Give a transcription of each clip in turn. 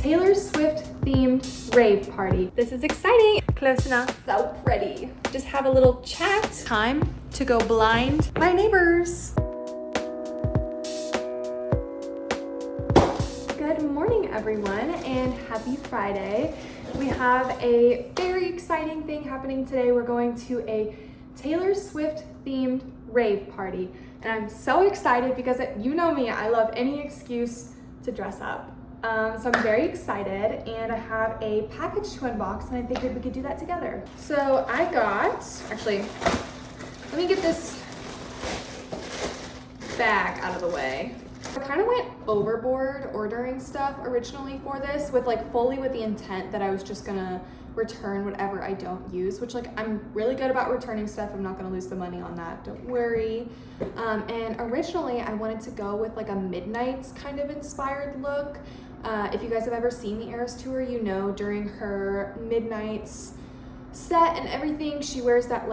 Taylor Swift themed rave party. This is exciting. Close enough. So pretty. Just have a little chat. Time to go blind my neighbors. Good morning, everyone, and happy Friday. We have a very exciting thing happening today. We're going to a Taylor Swift themed rave party, and I'm so excited because you know me, I love any excuse to dress up. So I'm very excited, and I have a package to unbox, and I figured we could do that together. So I got, actually, let me get this bag out of the way. I kind of went overboard ordering stuff originally for this, with fully with the intent that I was just gonna return whatever I don't use, which I'm really good about returning stuff. I'm not gonna lose the money on that, don't worry. And originally I wanted to go with a Midnight's kind of inspired look. If you guys have ever seen the Eras tour, you know during her Midnight's set and everything, she wears that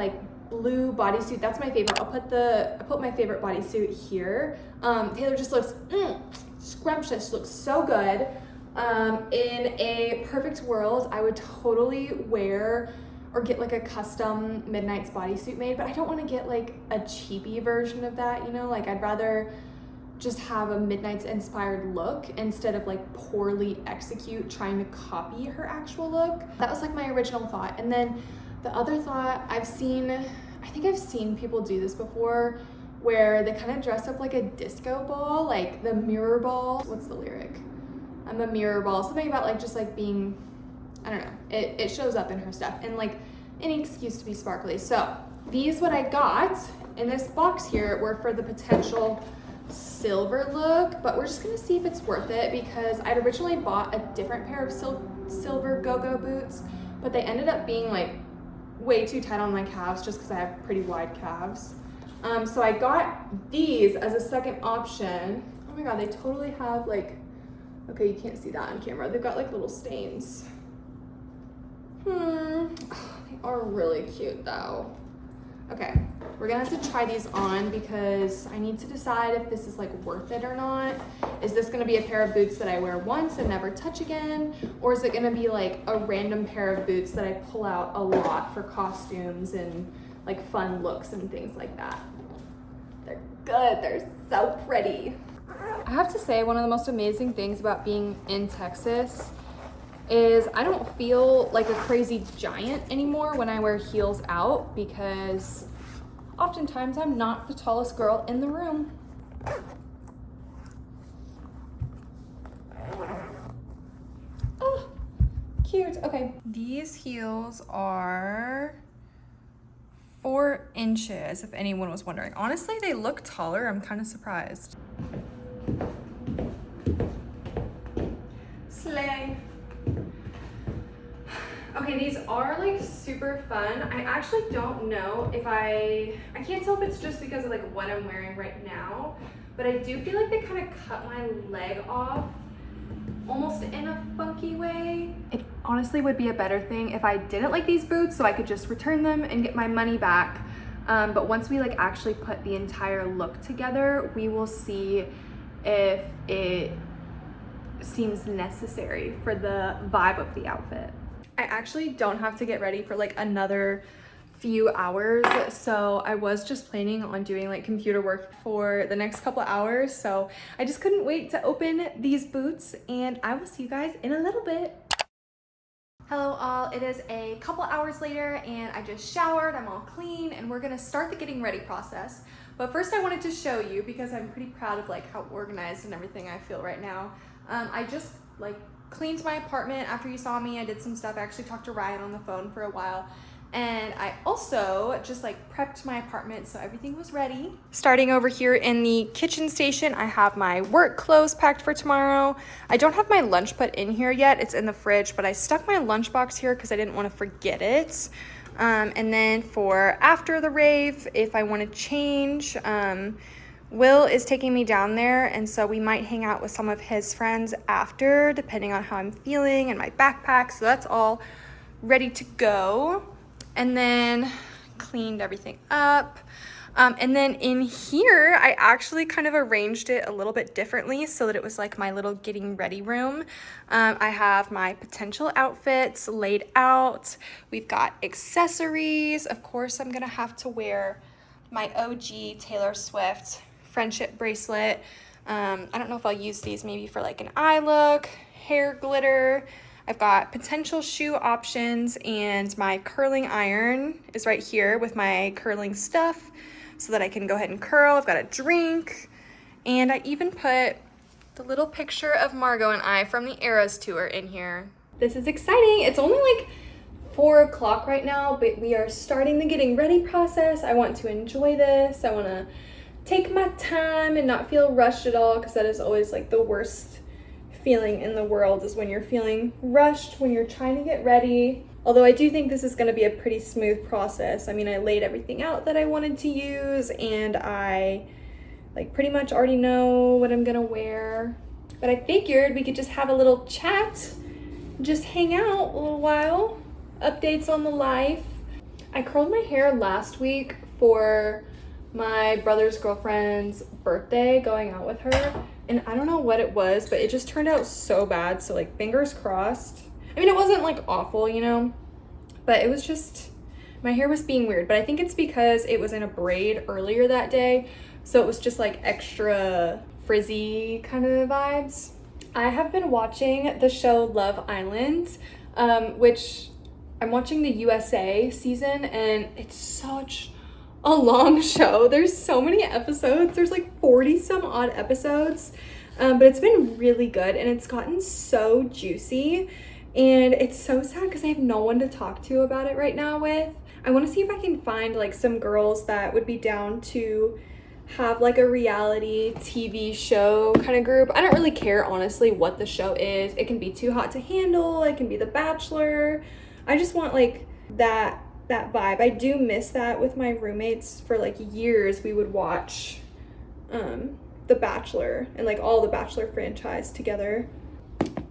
blue bodysuit. That's my favorite. I put my favorite bodysuit here. Taylor just looks scrumptious, looks so good. In a perfect world, I would totally wear or get a custom Midnight's bodysuit made, but I don't want to get a cheapy version of that, you know? I'd rather just have a Midnight's inspired look instead of poorly execute trying to copy her actual look. That was my original thought. And then the other thought, I think I've seen people do this before, where they kind of dress up like a disco ball, the mirror ball. What's the lyric? I'm a mirror ball. Something about just being, I don't know. It shows up in her stuff, and any excuse to be sparkly. So these, what I got in this box here, were for the potential silver look, but we're just gonna see if it's worth it, because I'd originally bought a different pair of silver go-go boots, but they ended up being way too tight on my calves just because I have pretty wide calves. So I got these as a second option. Oh my god, they totally have okay, you can't see that on camera. They've got little stains. Oh, they are really cute though. Okay, we're gonna have to try these on because I need to decide if this is worth it or not. Is this gonna be a pair of boots that I wear once and never touch again? Or is it gonna be a random pair of boots that I pull out a lot for costumes and fun looks and things like that? They're good, they're so pretty. I have to say, one of the most amazing things about being in Texas is I don't feel like a crazy giant anymore when I wear heels out, because oftentimes I'm not the tallest girl in the room. Oh, cute. Okay. These heels are 4 inches, if anyone was wondering. Honestly, they look taller. I'm kind of surprised. Slay. Okay, these are super fun. I actually don't know if I can't tell if it's just because of what I'm wearing right now, but I do feel they kind of cut my leg off almost in a funky way. It honestly would be a better thing if I didn't like these boots, so I could just return them and get my money back. But once we actually put the entire look together, we will see if it seems necessary for the vibe of the outfit. I actually don't have to get ready for another few hours, so I was just planning on doing computer work for the next couple hours, so I just couldn't wait to open these boots, and I will see you guys in a little bit. Hello all, it is a couple hours later and I just showered, I'm all clean, and we're gonna start the getting ready process. But first I wanted to show you, because I'm pretty proud of how organized and everything I feel right now. I just cleaned my apartment after you saw me. I did some stuff. I actually talked to Ryan on the phone for a while. And I also just prepped my apartment so everything was ready. Starting over here in the kitchen station, I have my work clothes packed for tomorrow. I don't have my lunch put in here yet. It's in the fridge, but I stuck my lunchbox here because I didn't want to forget it. And then for after the rave, if I want to change, Will is taking me down there, and so we might hang out with some of his friends after, depending on how I'm feeling and my backpack. So that's all ready to go. And then cleaned everything up. And then in here, I actually kind of arranged it a little bit differently so that it was like my little getting ready room. I have my potential outfits laid out. We've got accessories. Of course, I'm gonna have to wear my OG Taylor Swift friendship bracelet. I don't know if I'll use these maybe for like an eye look, hair glitter. I've got potential shoe options, and my curling iron is right here with my curling stuff so that I can go ahead and curl. I've got a drink, and I even put the little picture of Margot and I from the Eras tour in here. This is exciting. It's only like 4 o'clock right now, but we are starting the getting ready process. I want to enjoy this. I want to take my time and not feel rushed at all, because that is always like the worst feeling in the world, is when you're feeling rushed when you're trying to get ready. Although I do think this is going to be a pretty smooth process. I mean, I laid everything out that I wanted to use, and I like pretty much already know what I'm gonna wear. But I figured we could just have a little chat, just hang out a little while, updates on the life. I curled my hair last week for my brother's girlfriend's birthday, going out with her, and I don't know what it was, but it just turned out so bad. So like, fingers crossed. I mean, it wasn't like awful, you know, but it was just, my hair was being weird. But I think it's because it was in a braid earlier that day, so it was just like extra frizzy kind of vibes. I have been watching the show Love Island, which I'm watching the USA season, and it's such a long show. There's so many episodes. There's like 40 some odd episodes, but it's been really good, and it's gotten so juicy, and it's so sad because I have no one to talk to about it right now with. I want to see if I can find like some girls that would be down to have like a reality TV show kind of group. I don't really care, honestly, what the show is. It can be Too Hot to Handle, it can be The Bachelor. I just want like that vibe. I do miss that with my roommates. For like years we would watch The Bachelor and like all the Bachelor franchise together.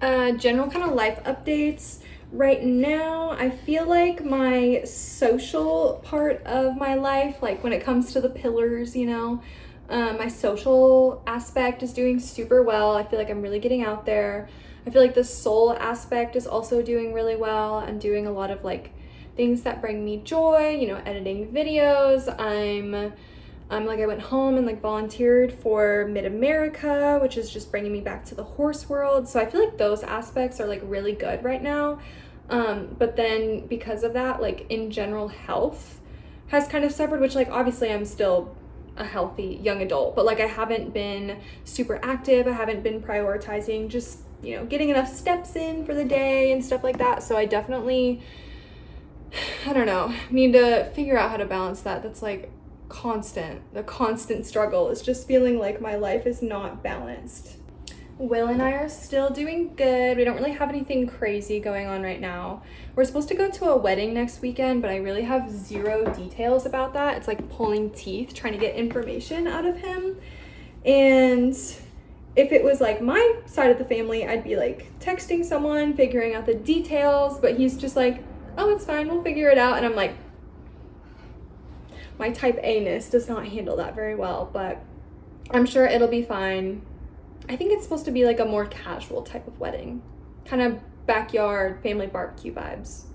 General kind of life updates. Right now, I feel like my social part of my life, like when it comes to the pillars, you know, my social aspect is doing super well. I feel like I'm really getting out there. I feel like the soul aspect is also doing really well. I'm doing a lot of like things that bring me joy, you know, editing videos. I'm like, I went home and like volunteered for Mid-America, which is just bringing me back to the horse world. So I feel like those aspects are like really good right now. But then because of that, like in general, health has kind of suffered, which like obviously I'm still a healthy young adult, but like I haven't been super active. I haven't been prioritizing just, you know, getting enough steps in for the day and stuff like that. So I definitely, I don't know, need to figure out how to balance that. That's like the constant struggle is just feeling like my life is not balanced. Will and I are still doing good. We don't really have anything crazy going on right now. We're supposed to go to a wedding next weekend, but I really have zero details about that. It's like pulling teeth, trying to get information out of him. And if it was like my side of the family, I'd be like texting someone, figuring out the details, but he's just like, oh, it's fine, we'll figure it out. And I'm like, my type A-ness does not handle that very well, but I'm sure it'll be fine. I think it's supposed to be like a more casual type of wedding, kind of backyard family barbecue vibes.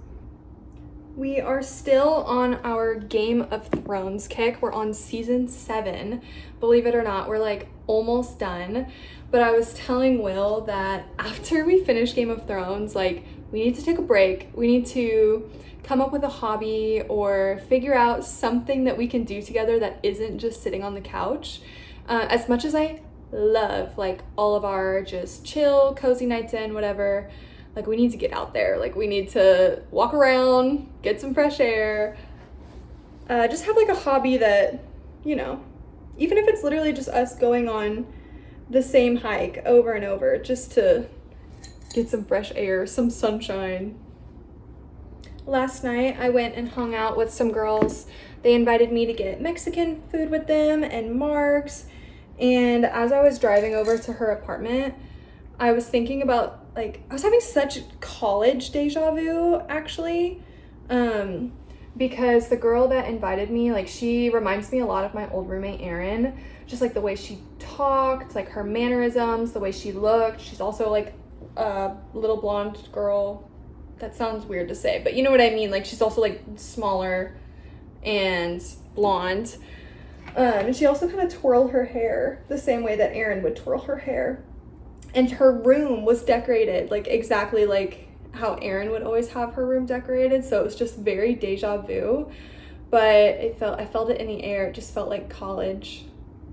We are still on our Game of Thrones kick. We're on season 7. Believe it or not, we're like almost done. But I was telling Will that after we finish Game of Thrones, like we need to take a break. We need to come up with a hobby or figure out something that we can do together that isn't just sitting on the couch. As much as I love like all of our just chill, cozy nights in, whatever, like we need to get out there. Like we need to walk around, get some fresh air, just have like a hobby that, you know, even if it's literally just us going on the same hike over and over, just to get some fresh air, some sunshine. Last night I went and hung out with some girls. They invited me to get Mexican food with them and Mark's. And as I was driving over to her apartment, I was thinking about, like, I was having such college deja vu, actually. because the girl that invited me, like, she reminds me a lot of my old roommate Erin, just like the way she talked, like her mannerisms, the way she looked. She's also like a little blonde girl. That sounds weird to say, but you know what I mean. Like, she's also like smaller and blonde. And she also kind of twirled her hair the same way that Erin would twirl her hair. And her room was decorated like exactly like how Erin would always have her room decorated. So it was just very deja vu, but I felt it in the air. It just felt like college.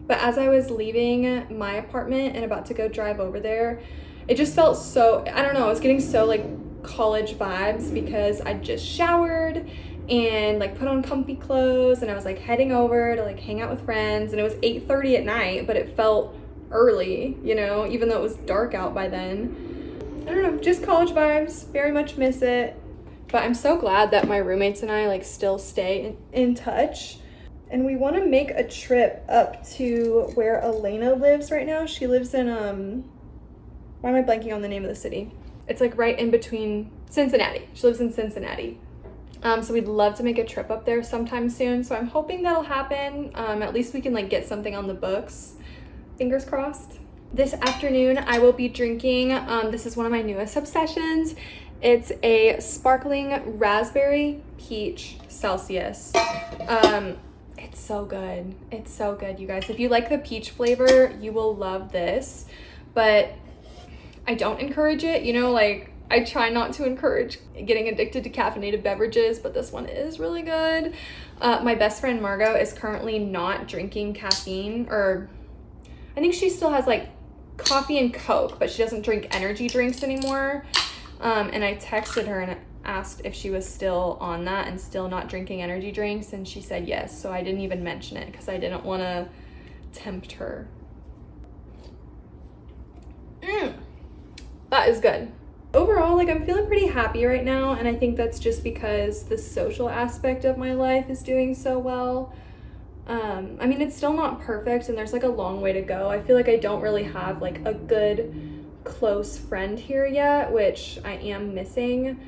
But as I was leaving my apartment and about to go drive over there, it just felt so, I don't know, I was getting so like college vibes because I just showered and like put on comfy clothes, and I was like heading over to like hang out with friends, and it was 8:30 at night, but it felt early, you know, even though it was dark out by then. I don't know, just college vibes. Very much miss it. But I'm so glad that my roommates and I like still stay in touch. And we want to make a trip up to where Elena lives right now. She lives in why am I blanking on the name of the city? It's like right in between Cincinnati. She lives in Cincinnati. So we'd love to make a trip up there sometime soon. So I'm hoping that'll happen. At least we can like get something on the books. Fingers crossed. This afternoon I will be drinking, this is one of my newest obsessions. It's a sparkling raspberry peach Celsius. It's so good. It's so good, you guys. If you like the peach flavor, you will love this. But I don't encourage it, you know, like I try not to encourage getting addicted to caffeinated beverages, but this one is really good. My best friend Margot is currently not drinking caffeine, or I think she still has like coffee and Coke, but she doesn't drink energy drinks anymore. And I texted her and asked if she was still on that and still not drinking energy drinks, and she said yes. So I didn't even mention it because I didn't want to tempt her. That is good. Overall, like, I'm feeling pretty happy right now, and I think that's just because the social aspect of my life is doing so well. I mean, it's still not perfect, and there's like a long way to go. I feel like I don't really have like a good close friend here yet, which I am missing,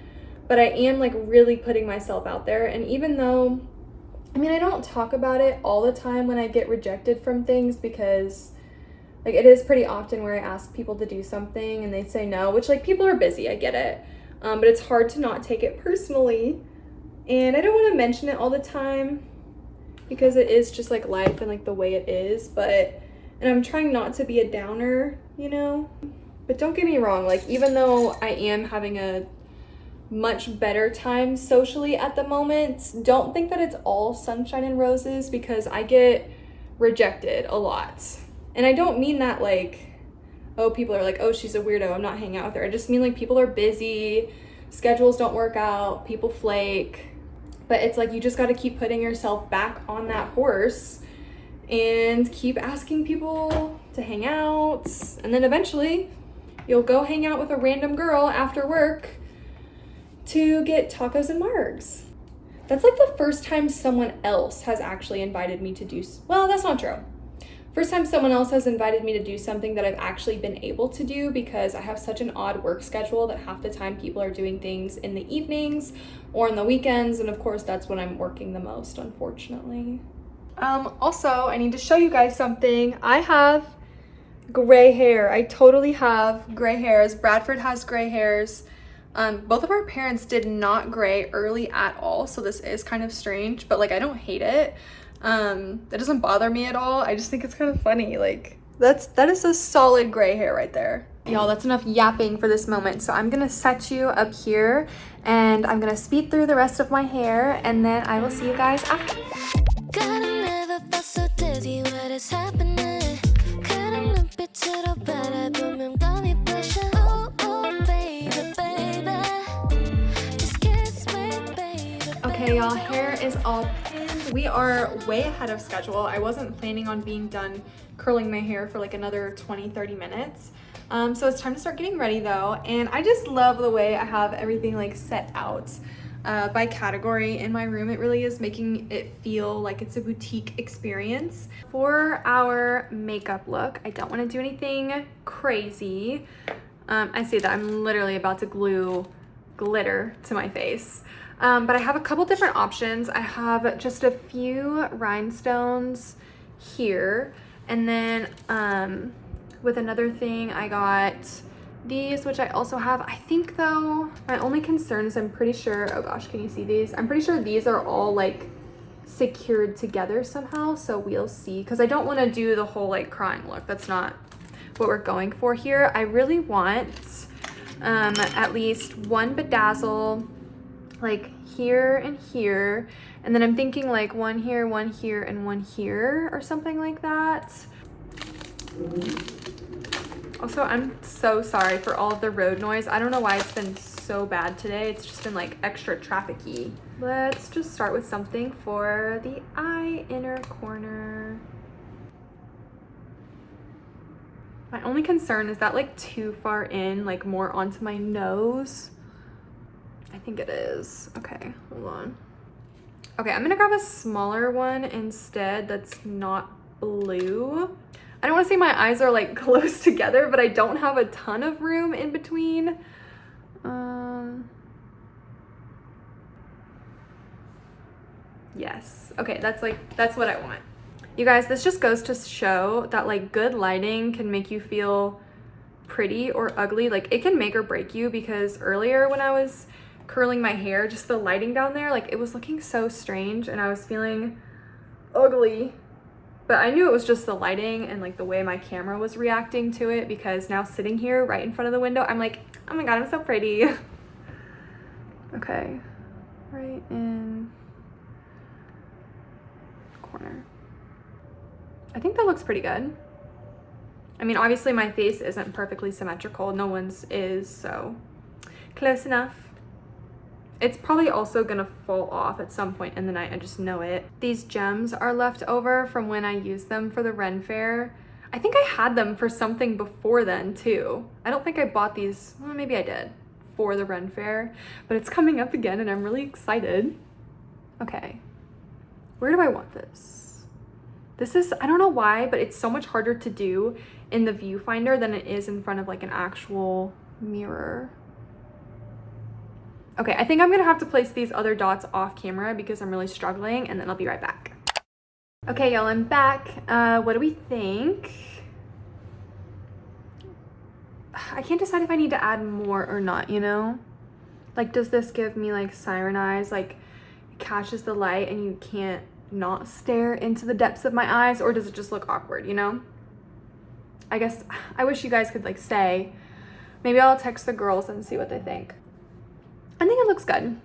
but I am like really putting myself out there. And even though, I mean, I don't talk about it all the time when I get rejected from things, because like it is pretty often where I ask people to do something and they say no, which like people are busy, I get it. But it's hard to not take it personally, and I don't want to mention it all the time because it is just like life and like the way it is. And I'm trying not to be a downer, you know. But don't get me wrong, like even though I am having a much better time socially at the moment, don't think that it's all sunshine and roses, because I get rejected a lot. And I don't mean that like, oh, people are like, oh, she's a weirdo, I'm not hanging out with her. I just mean like people are busy, schedules don't work out, people flake. But it's like you just got to keep putting yourself back on that horse and keep asking people to hang out. And then eventually you'll go hang out with a random girl after work to get tacos and margs. That's like the first time someone else has actually invited me to do, well, that's not true. First time someone else has invited me to do something that I've actually been able to do, because I have such an odd work schedule that half the time people are doing things in the evenings or on the weekends. And of course, that's when I'm working the most, unfortunately. Also, I need to show you guys something. I have gray hair. I totally have gray hairs. Bradford has gray hairs. Both of our parents did not gray early at all, so this is kind of strange, but like I don't hate it. It doesn't bother me at all. I just think it's kind of funny. Like that is a solid gray hair right there. Y'all, that's enough yapping for this moment. So I'm gonna set you up here and I'm gonna speed through the rest of my hair, and then I will see you guys after. Okay, y'all, hair is all pinned. We are way ahead of schedule. I wasn't planning on being done curling my hair for like another 20-30 minutes. So it's time to start getting ready though. And I just love the way I have everything like set out by category in my room. It really is making it feel like it's a boutique experience. For our makeup look, I don't want to do anything crazy. I say that I'm literally about to glue glitter to my face. But I have a couple different options. I have just a few rhinestones here, and then with another thing I got these, which I also have. I think though, my only concern is I'm pretty sure, oh gosh, can you see these? I'm pretty sure these are all like secured together somehow, so we'll see, because I don't want to do the whole like crying look. That's not what we're going for here. I really want at least one bedazzle like here and here, and then I'm thinking like one here, and one here, or something like that. Also, I'm so sorry for all of the road noise. I don't know why it's been so bad today. It's just been like extra traffic-y. Let's just start with something for the eye inner corner. My only concern is that like too far in, like more onto my nose. I think it is. Okay, hold on. Okay, I'm gonna grab a smaller one instead that's not blue. I don't want to say my eyes are like close together, but I don't have a ton of room in between. Yes. Okay, that's what I want. You guys, this just goes to show that like good lighting can make you feel pretty or ugly. Like it can make or break you, because earlier when I was curling my hair, just the lighting down there, like it was looking so strange and I was feeling ugly. But I knew it was just the lighting and like the way my camera was reacting to it, because now sitting here right in front of the window, I'm like, oh my God, I'm so pretty. Okay, right in the corner. I think that looks pretty good. I mean, obviously my face isn't perfectly symmetrical. No one's is, so close enough. It's probably also gonna fall off at some point in the night. I just know it. These gems are left over from when I used them for the Ren Fair. I think I had them for something before then too. I don't think I bought these, well, maybe I did, for the Ren Fair, but it's coming up again and I'm really excited. Okay, where do I want this? This is, I don't know why, but it's so much harder to do in the viewfinder than it is in front of like an actual mirror. Okay, I think I'm gonna have to place these other dots off camera because I'm really struggling, and then I'll be right back. Okay, y'all, I'm back. What do we think? I can't decide if I need to add more or not, you know? Like, does this give me like siren eyes, like it catches the light and you can't not stare into the depths of my eyes, or does it just look awkward, you know? I guess I wish you guys could like say. Maybe I'll text the girls and see what they think. I think it looks good.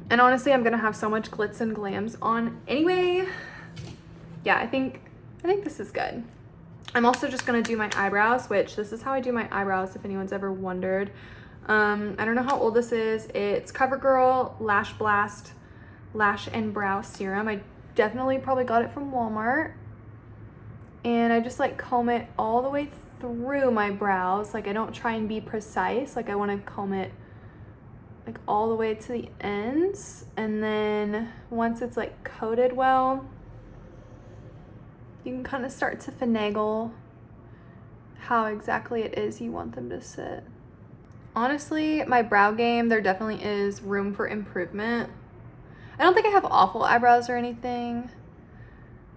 And honestly, I'm gonna have so much glitz and glams on anyway. Yeah, I think this is good. I'm also just gonna do my eyebrows, which this is how I do my eyebrows if anyone's ever wondered. I don't know how old this is. It's CoverGirl Lash Blast Lash and Brow Serum. I definitely probably got it from Walmart. And I just like comb it all the way through my brows. Like I don't try and be precise. Like I wanna comb it like all the way to the ends, and then once it's like coated well, you can kind of start to finagle how exactly it is you want them to sit. Honestly, my brow game, there definitely is room for improvement. I don't think I have awful eyebrows or anything.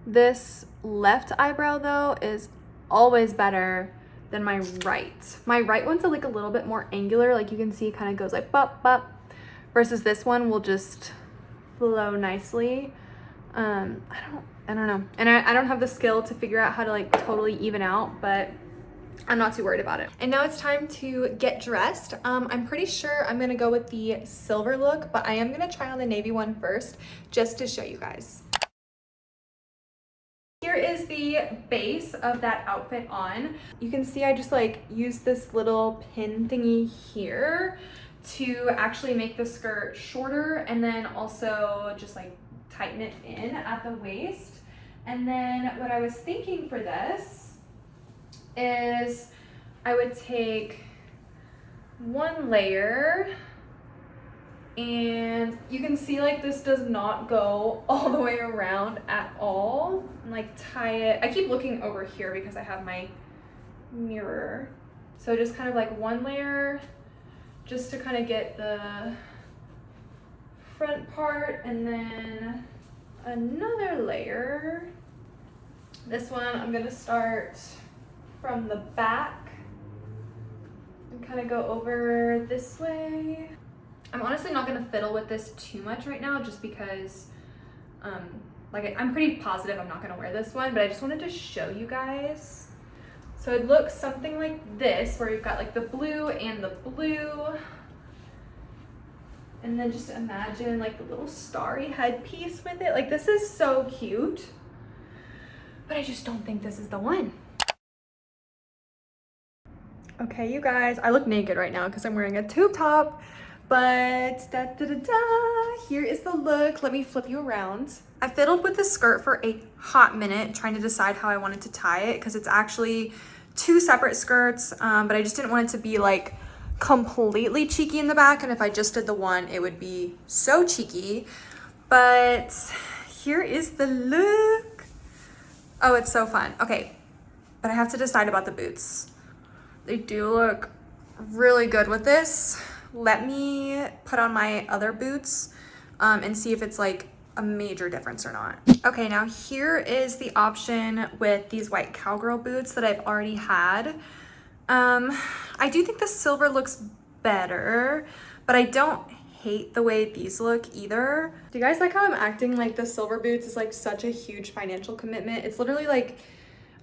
This left eyebrow though is always better than my right. My right one's like a little bit more angular, like you can see it kind of goes like bop bop, versus this one will just flow nicely. I don't know, and I don't have the skill to figure out how to like totally even out, but I'm not too worried about it. And now it's time to get dressed. I'm pretty sure I'm gonna go with the silver look, but I am gonna try on the navy one first just to show you guys. Here is the base of that outfit on. You can see I just like used this little pin thingy here to actually make the skirt shorter, and then also just like tighten it in at the waist. And then what I was thinking for this is I would take one layer, and you can see like this does not go all the way around at all, and like tie it. I keep looking over here because I have my mirror. So just kind of like one layer just to kind of get the front part and then another layer. This one I'm gonna start from the back and kind of go over this way. I'm honestly not gonna fiddle with this too much right now just because like I'm pretty positive I'm not gonna wear this one, but I just wanted to show you guys. So it looks something like this, where you've got like the blue and the blue. And then just imagine like the little starry headpiece with it. Like this is so cute, but I just don't think this is the one. Okay, you guys, I look naked right now because I'm wearing a tube top, but here is the look. Let me flip you around. I fiddled with the skirt for a hot minute trying to decide how I wanted to tie it because it's actually 2 separate skirts, but I just didn't want it to be like completely cheeky in the back, and if I just did the one it would be so cheeky. But here is the look. Oh, it's so fun. Okay, but I have to decide about the boots. They do look really good with this. Let me put on my other boots and see if it's like a major difference or not. Okay, now here is the option with these white cowgirl boots that I've already had. I do think the silver looks better, but I don't hate the way these look either. Do you guys like how I'm acting like the silver boots is like such a huge financial commitment? It's literally like,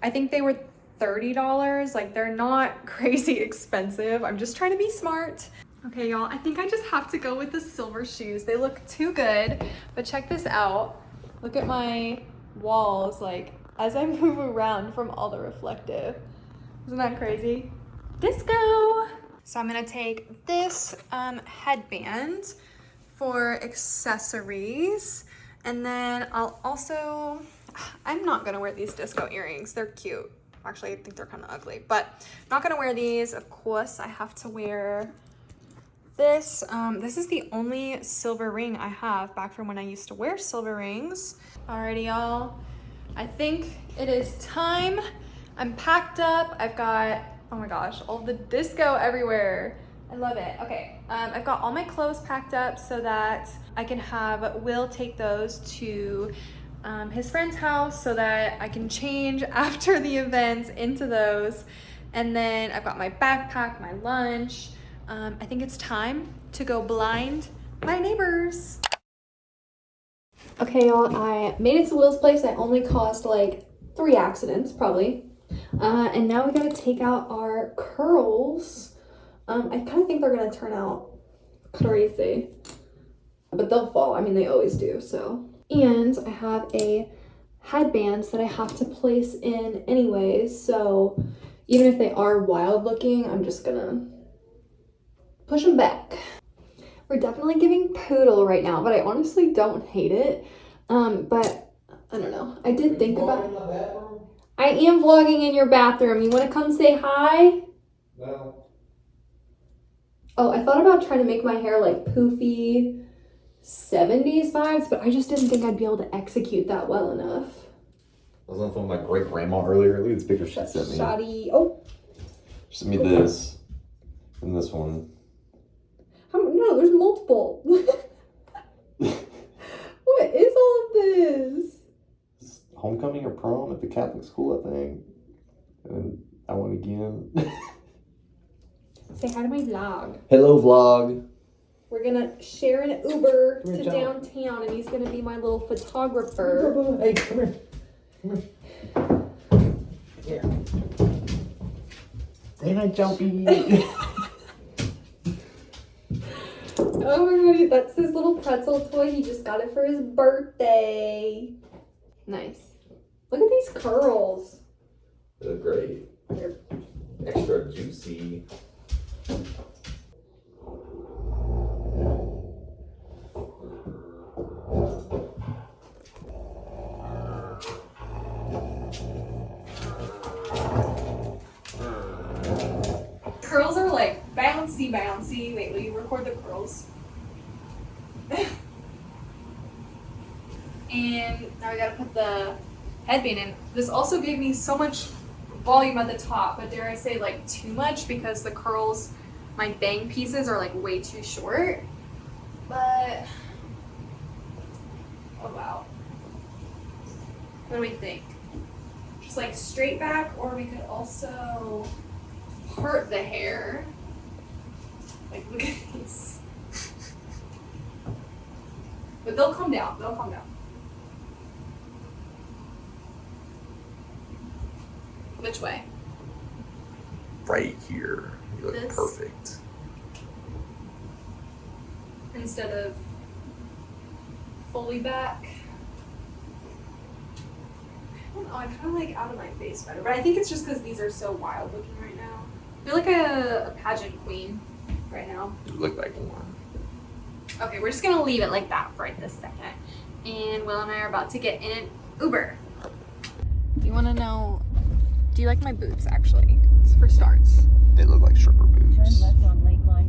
I think they were $30. Like they're not crazy expensive. I'm just trying to be smart. Okay, y'all, I think I just have to go with the silver shoes. They look too good, but check this out. Look at my walls, like as I move around from all the reflective. Isn't that crazy? Disco! So I'm gonna take this headband for accessories, and then I'll also, I'm not gonna wear these disco earrings. They're cute. Actually, I think they're kind of ugly, but I'm not gonna wear these. Of course, I have to wear this. This is the only silver ring I have back from when I used to wear silver rings. Alrighty, y'all. I think it is time. I'm packed up. I've got, oh my gosh, all the disco everywhere. I love it. Okay, I've got all my clothes packed up so that I can have Will take those to his friend's house so that I can change after the event into those. And then I've got my backpack, my lunch. I think it's time to go blind my neighbors. Okay, y'all, I made it to Will's place. I only caused like 3 accidents, probably. And now we gotta take out our curls. I kind of think they're gonna turn out crazy, but they'll fall. I mean, they always do, so. And I have a headband that I have to place in anyways, so even if they are wild looking, I'm just gonna push them back. We're definitely giving poodle right now, but I honestly don't hate it. But I don't know. I did think about it. I am vlogging in your bathroom. You want to come say hi? No. Oh, I thought about trying to make my hair like poofy 70s vibes, but I just didn't think I'd be able to execute that well enough. I was on the phone with my great grandma earlier. Look at this picture she sent me. Shoddy. Oh. She sent me this and this one. No, there's multiple. What is all of this? It's homecoming or prom at the Catholic school, I think. And I went again. Say hi to my vlog. Hello, vlog. We're gonna share an Uber to downtown, and he's gonna be my little photographer. Hey, come here. Come here. Here. Say hi, Jumpy. Oh my god, that's his little pretzel toy. He just got it for his birthday. Nice. Look at these curls. They're great. They're extra juicy. Curls are like bouncy, bouncy. Wait, will you record the curls? And now I gotta put the headband in. This also gave me so much volume at the top, but dare I say like too much because the curls, my bang pieces are like way too short. But about. What do we think? Just like straight back, or we could also part the hair. Like, look at these. But they'll come down. They'll come down. Which way? Right here. You look This? perfect. Instead of fully back. I don't know, I kind of like out of my face better, but I think it's just because these are so wild looking right now. I feel like a pageant queen right now. You look like one. Okay, we're just gonna leave it like that for right this second. And Will and I are about to get in an Uber. Do you wanna know, do you like my boots actually? For starts. They look like stripper boots.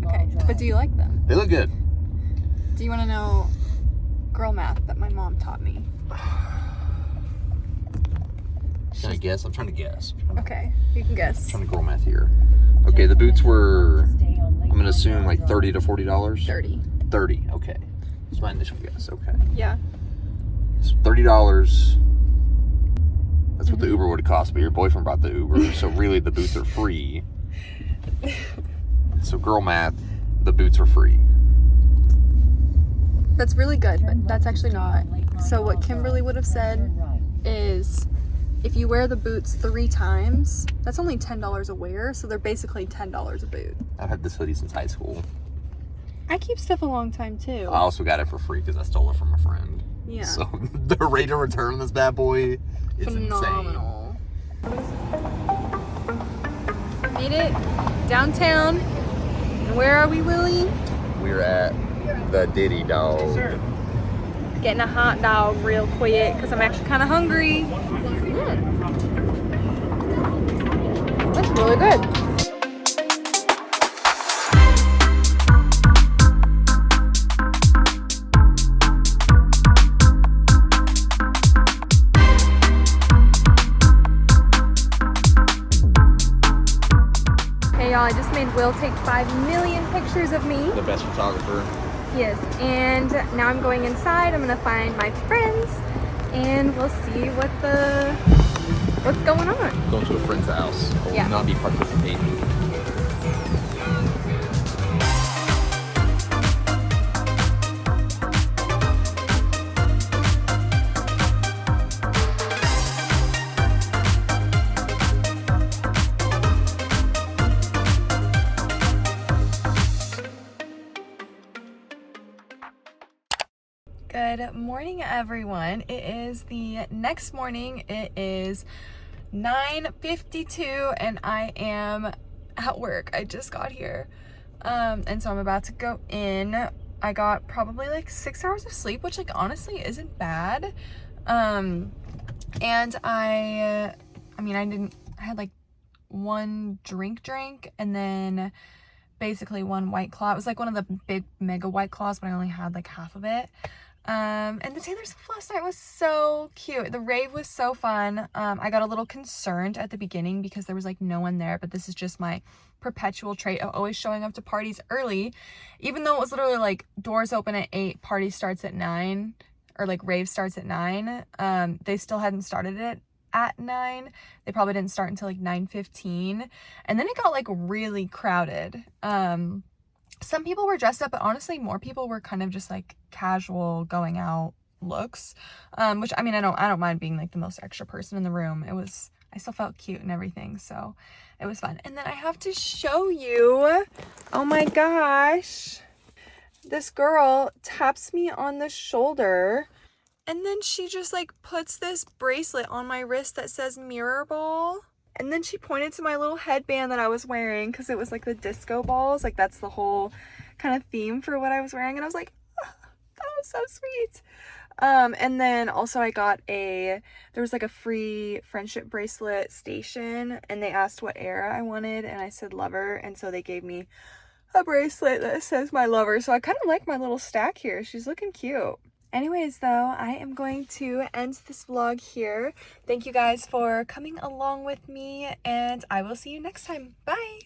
Okay, but do you like them? They look good. Do you wanna know girl math that my mom taught me? Can I guess? I'm trying to guess. Okay, you can guess. I'm trying to girl math here. Okay, the boots were, I'm gonna assume like $30 to $40. 30. 30. Okay. That's my initial guess. Okay. Yeah. So $30. That's what the Uber would have cost, but your boyfriend brought the Uber, so really the boots are free. So girl math, the boots are free. That's really good, but that's actually not. So what Kimberly would have said is if you wear the boots 3 times, that's only $10 a wear, so they're basically $10 a boot. I've had this hoodie since high school. I keep stuff a long time too. I also got it for free because I stole it from a friend. Yeah. So the rate of return on this bad boy is Phenomenal. Made it downtown. And where are we, Willie? insane. We're at the Diddy Dog. Yes, sir. Getting a hot dog real quick because I'm actually kind of hungry. That's really good. Okay, y'all, I just made Will take 5 million pictures of me. The best photographer. Yes, and now I'm going inside. I'm gonna find my friends, and we'll see what's going on. Going to a friend's house. I will Yeah. not be participating. Good morning, everyone. It is the next morning. It is 9:52 and I am at work. I just got here. And so I'm about to go in. I got probably like 6 hours of sleep, which like honestly isn't bad. And I had like one drink and then basically one White Claw. It was like one of the big mega White Claws, but I only had like half of it. And the Taylor Swift last night was so cute. The rave was so fun. I got a little concerned at the beginning because there was like no one there, but this is just my perpetual trait of always showing up to parties early, even though it was literally like doors open at 8, party starts at 9, or like rave starts at 9. They still hadn't started it at 9. They probably didn't start until like 9:15, and then it got like really crowded. Some people were dressed up, but honestly more people were kind of just like casual going out looks, which I mean I don't mind being like the most extra person in the room. I still felt cute and everything, so it was fun. And then I have to show you, oh my gosh, this girl taps me on the shoulder and then she just like puts this bracelet on my wrist that says mirror ball. And then she pointed to my little headband that I was wearing because it was like the disco balls. Like that's the whole kind of theme for what I was wearing. And I was like, oh, that was so sweet. And then also I got there was like a free friendship bracelet station and they asked what era I wanted and I said lover. And so they gave me a bracelet that says my lover. So I kind of like my little stack here. She's looking cute. Anyways, though, I am going to end this vlog here. Thank you guys for coming along with me, and I will see you next time. Bye!